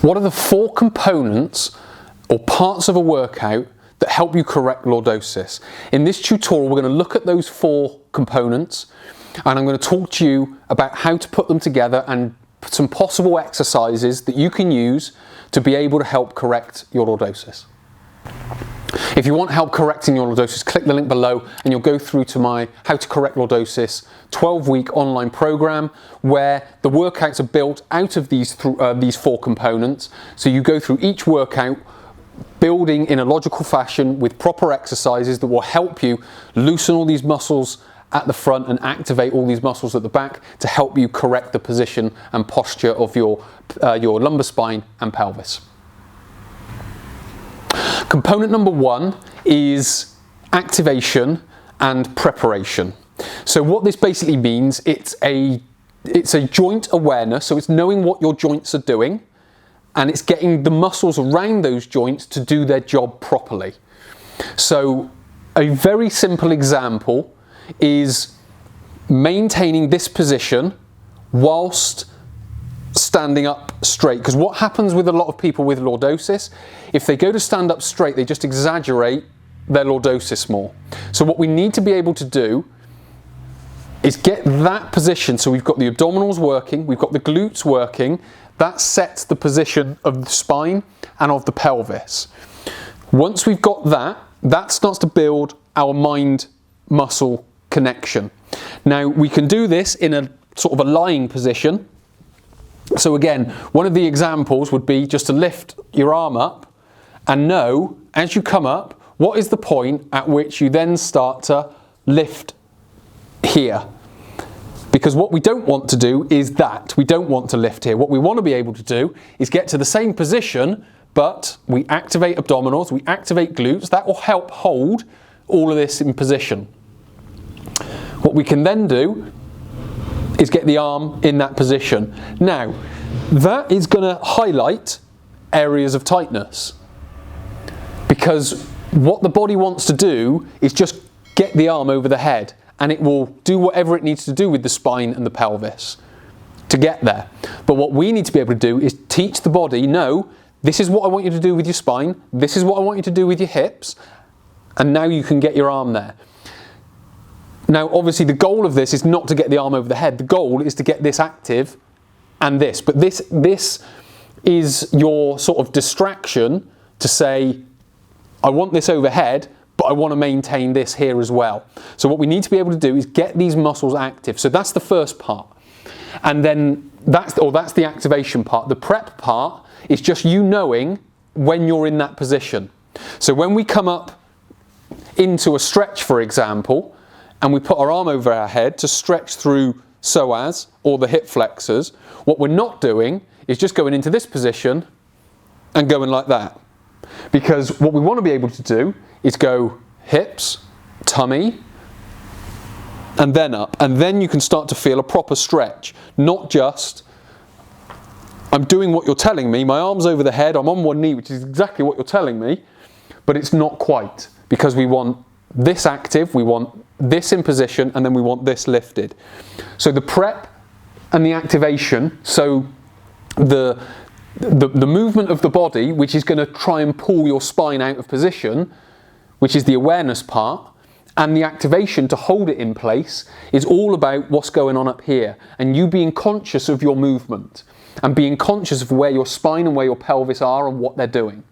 What are the 4 components or parts of a workout that help you correct lordosis? In this tutorial, we're going to look at those 4 components, and I'm going to talk to you about how to put them together and some possible exercises that you can use to be able to help correct your lordosis. If you want help correcting your lordosis, click the link below and you'll go through to my How to Correct Lordosis 12-week online program, where the workouts are built out of these 4 components. So you go through each workout building in a logical fashion with proper exercises that will help you loosen all these muscles at the front and activate all these muscles at the back to help you correct the position and posture of your lumbar spine and pelvis. Component number 1 is activation and preparation. So what this basically means, it's a joint awareness, so it's knowing what your joints are doing, and it's getting the muscles around those joints to do their job properly. So a very simple example is maintaining this position whilst standing up straight, because what happens with a lot of people with lordosis, if they go to stand up straight, they just exaggerate their lordosis more. So what we need to be able to do is get that position, so we've got the abdominals working, we've got the glutes working, that sets the position of the spine and of the pelvis. Once we've got that, that starts to build our mind muscle connection. Now we can do this in a sort of a lying position. So again, one of the examples would be just to lift your arm up and know, as you come up, what is the point at which you then start to lift here. Because what we don't want to do is that. We don't want to lift here. What we want to be able to do is get to the same position, but we activate abdominals, we activate glutes. That will help hold all of this in position. What we can then do is get the arm in that position. Now, that is going to highlight areas of tightness, because what the body wants to do is just get the arm over the head, and it will do whatever it needs to do with the spine and the pelvis to get there. But what we need to be able to do is teach the body, no, this is what I want you to do with your spine, this is what I want you to do with your hips, and now you can get your arm there. Now, obviously, the goal of this is not to get the arm over the head. The goal is to get this active and this. But this is your sort of distraction to say, I want this overhead, but I want to maintain this here as well. So what we need to be able to do is get these muscles active. So that's the first part. And then that's the activation part. The prep part is just you knowing when you're in that position. So when we come up into a stretch, for example, and we put our arm over our head to stretch through psoas or the hip flexors, what we're not doing is just going into this position and going like that. Because what we want to be able to do is go hips, tummy, and then up. And then you can start to feel a proper stretch. Not just, I'm doing what you're telling me, my arm's over the head, I'm on one knee, which is exactly what you're telling me, but it's not quite. Because we want this active, we want this in position, and then we want this lifted. So the prep and the activation, so the movement of the body, which is going to try and pull your spine out of position, which is the awareness part, and the activation to hold it in place is all about what's going on up here, and you being conscious of your movement and being conscious of where your spine and where your pelvis are and what they're doing.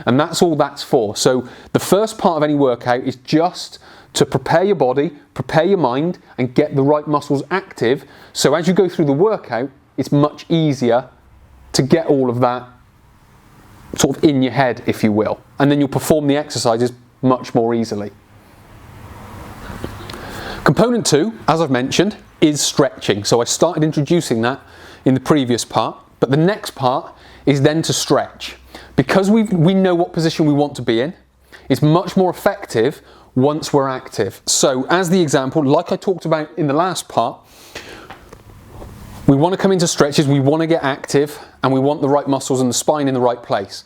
And that's all that's for. So the first part of any workout is just to prepare your body, prepare your mind, and get the right muscles active. So as you go through the workout, it's much easier to get all of that sort of in your head, if you will. And then you'll perform the exercises much more easily. Component 2, as I've mentioned, is stretching. So I started introducing that in the previous part, but the next part is then to stretch. Because we know what position we want to be in, it's much more effective once we're active. So as the example, like I talked about in the last part, we want to come into stretches, we want to get active, and we want the right muscles and the spine in the right place.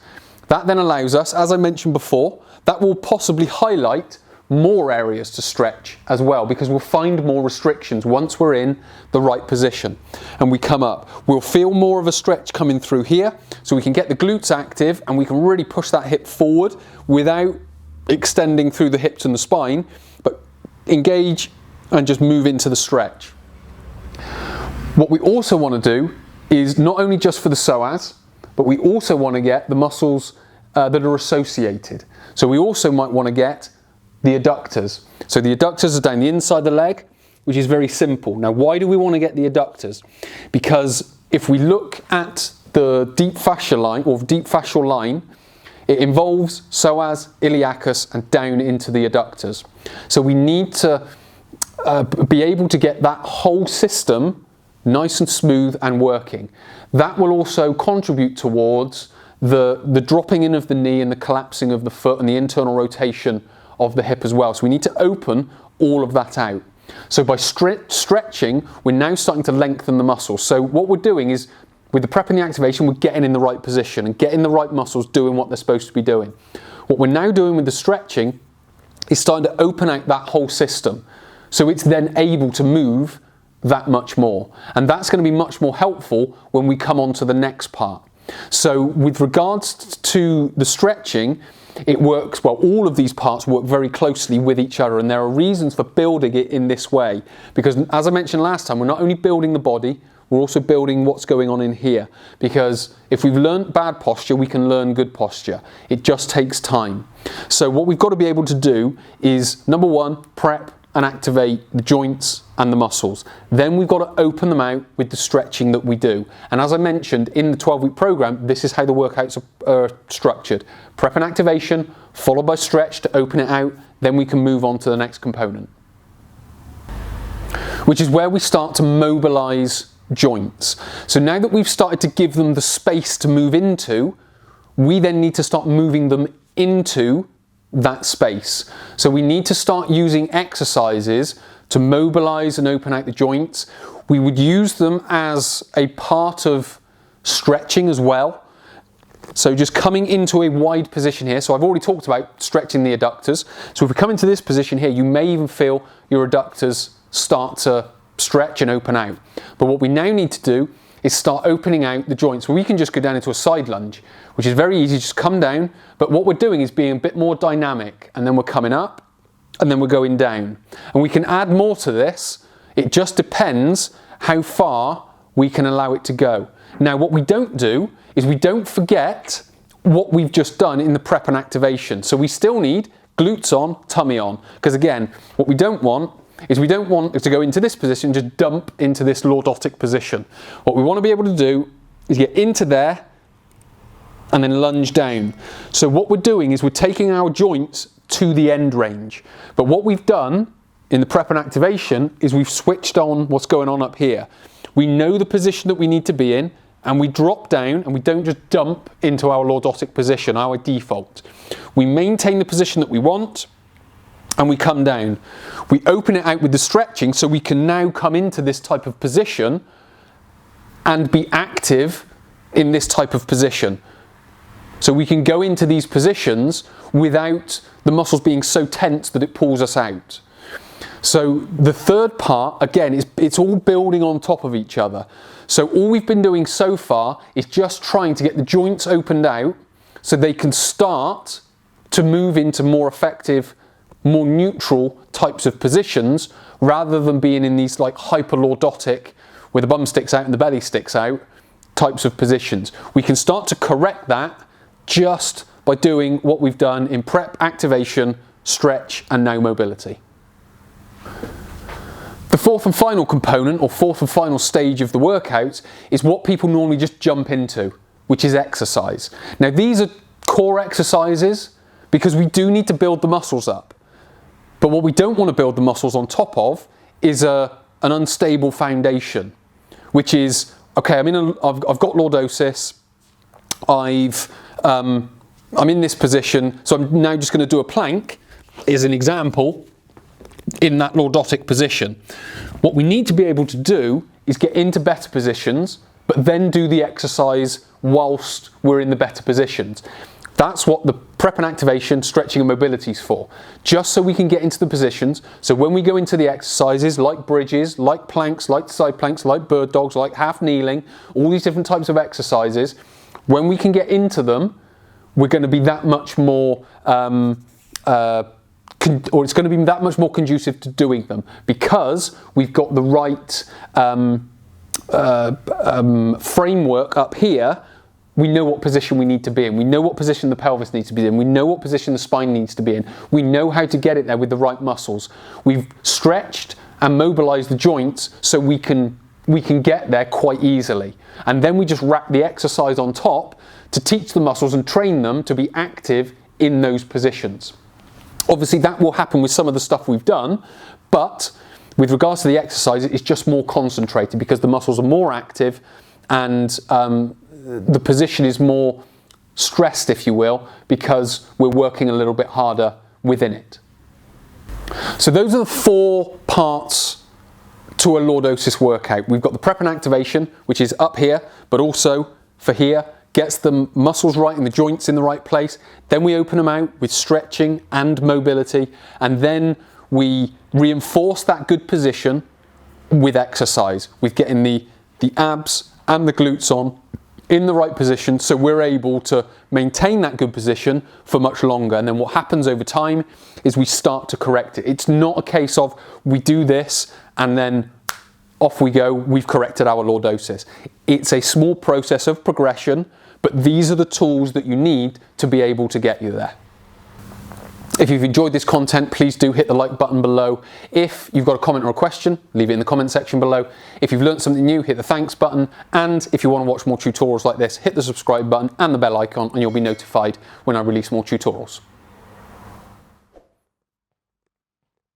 That then allows us, as I mentioned before, that will possibly highlight more areas to stretch as well, because we'll find more restrictions once we're in the right position and we come up. We'll feel more of a stretch coming through here, so we can get the glutes active and we can really push that hip forward without extending through the hips and the spine, but engage and just move into the stretch. What we also want to do is not only just for the psoas, but we also want to get the muscles that are associated. So we also might want to get the adductors. So the adductors are down the inside of the leg, which is very simple. Now, why do we want to get the adductors? Because if we look at the deep fascia line, or deep fascial line, it involves psoas, iliacus, and down into the adductors. So we need to be able to get that whole system nice and smooth and working. That will also contribute towards the dropping in of the knee and the collapsing of the foot and the internal rotation of the hip as well. So we need to open all of that out. So by stretching, we're now starting to lengthen the muscles. So what we're doing is, with the prep and the activation, we're getting in the right position and getting the right muscles doing what they're supposed to be doing. What we're now doing with the stretching is starting to open out that whole system. So it's then able to move that much more. And that's going to be much more helpful when we come on to the next part. So with regards to the stretching, it works, well, all of these parts work very closely with each other, and there are reasons for building it in this way. Because as I mentioned last time, we're not only building the body, we're also building what's going on in here. Because if we've learned bad posture, we can learn good posture. It just takes time. So what we've got to be able to do is, number one, prep and activate the joints and the muscles. Then we've got to open them out with the stretching that we do. And as I mentioned, in the 12-week program, this is how the workouts are structured. Prep and activation, followed by stretch to open it out, then we can move on to the next component, which is where we start to mobilize joints. So now that we've started to give them the space to move into, we then need to start moving them into that space. So we need to start using exercises to mobilize and open out the joints. We would use them as a part of stretching as well. So just coming into a wide position here. So I've already talked about stretching the adductors. So if we come into this position here, you may even feel your adductors start to stretch and open out. But what we now need to do is start opening out the joints. We can just go down into a side lunge, which is very easy, just come down. But what we're doing is being a bit more dynamic, and then we're coming up and then we're going down. And we can add more to this. It just depends how far we can allow it to go. Now, what we don't do is we don't forget what we've just done in the prep and activation. So we still need glutes on, tummy on. Because again, what we don't want is we don't want to go into this position, just dump into this lordotic position. What we want to be able to do is get into there and then lunge down. So what we're doing is we're taking our joints to the end range. But what we've done in the prep and activation is we've switched on what's going on up here. We know the position that we need to be in, and we drop down, and we don't just dump into our lordotic position, our default. We maintain the position that we want, and we come down. We open it out with the stretching, so we can now come into this type of position and be active in this type of position. So we can go into these positions without the muscles being so tense that it pulls us out. So the third part, again, it's all building on top of each other. So all we've been doing so far is just trying to get the joints opened out so they can start to move into more effective, more neutral types of positions, rather than being in these like hyperlordotic, where the bum sticks out and the belly sticks out, types of positions. We can start to correct that just by doing what we've done in prep, activation, stretch, and now mobility. The fourth and final component, or fourth and final stage of the workout, is what people normally just jump into, which is exercise. Now, these are core exercises because we do need to build the muscles up. But what we don't want to build the muscles on top of is an unstable foundation, which is, okay, I've got lordosis, I'm in this position, so I'm now just going to do a plank as an example in that lordotic position. What we need to be able to do is get into better positions, but then do the exercise whilst we're in the better positions. That's what the prep and activation, stretching and mobility is for. Just so we can get into the positions. So when we go into the exercises like bridges, like planks, like side planks, like bird dogs, like half kneeling, all these different types of exercises, when we can get into them, we're going to be that much more, it's going to be that much more conducive to doing them, because we've got the right framework up here. We know what position we need to be in. We know what position the pelvis needs to be in. We know what position the spine needs to be in. We know how to get it there with the right muscles. We've stretched and mobilized the joints so we can get there quite easily. And then we just wrap the exercise on top to teach the muscles and train them to be active in those positions. Obviously that will happen with some of the stuff we've done, but with regards to the exercise, it's just more concentrated because the muscles are more active and the position is more stressed, if you will, because we're working a little bit harder within it. So those are the 4 parts to a lordosis workout. We've got the prep and activation, which is up here, but also for here, gets the muscles right and the joints in the right place. Then we open them out with stretching and mobility, and then we reinforce that good position with exercise, with getting the abs and the glutes on in the right position, so we're able to maintain that good position for much longer. And then what happens over time is we start to correct it. It's not a case of we do this and then off we go, we've corrected our lordosis. It's a small process of progression, but these are the tools that you need to be able to get you there. If you've enjoyed this content, please do hit the like button below. If you've got a comment or a question, leave it in the comment section below. If you've learned something new, hit the thanks button. And if you want to watch more tutorials like this, hit the subscribe button and the bell icon, and you'll be notified when I release more tutorials.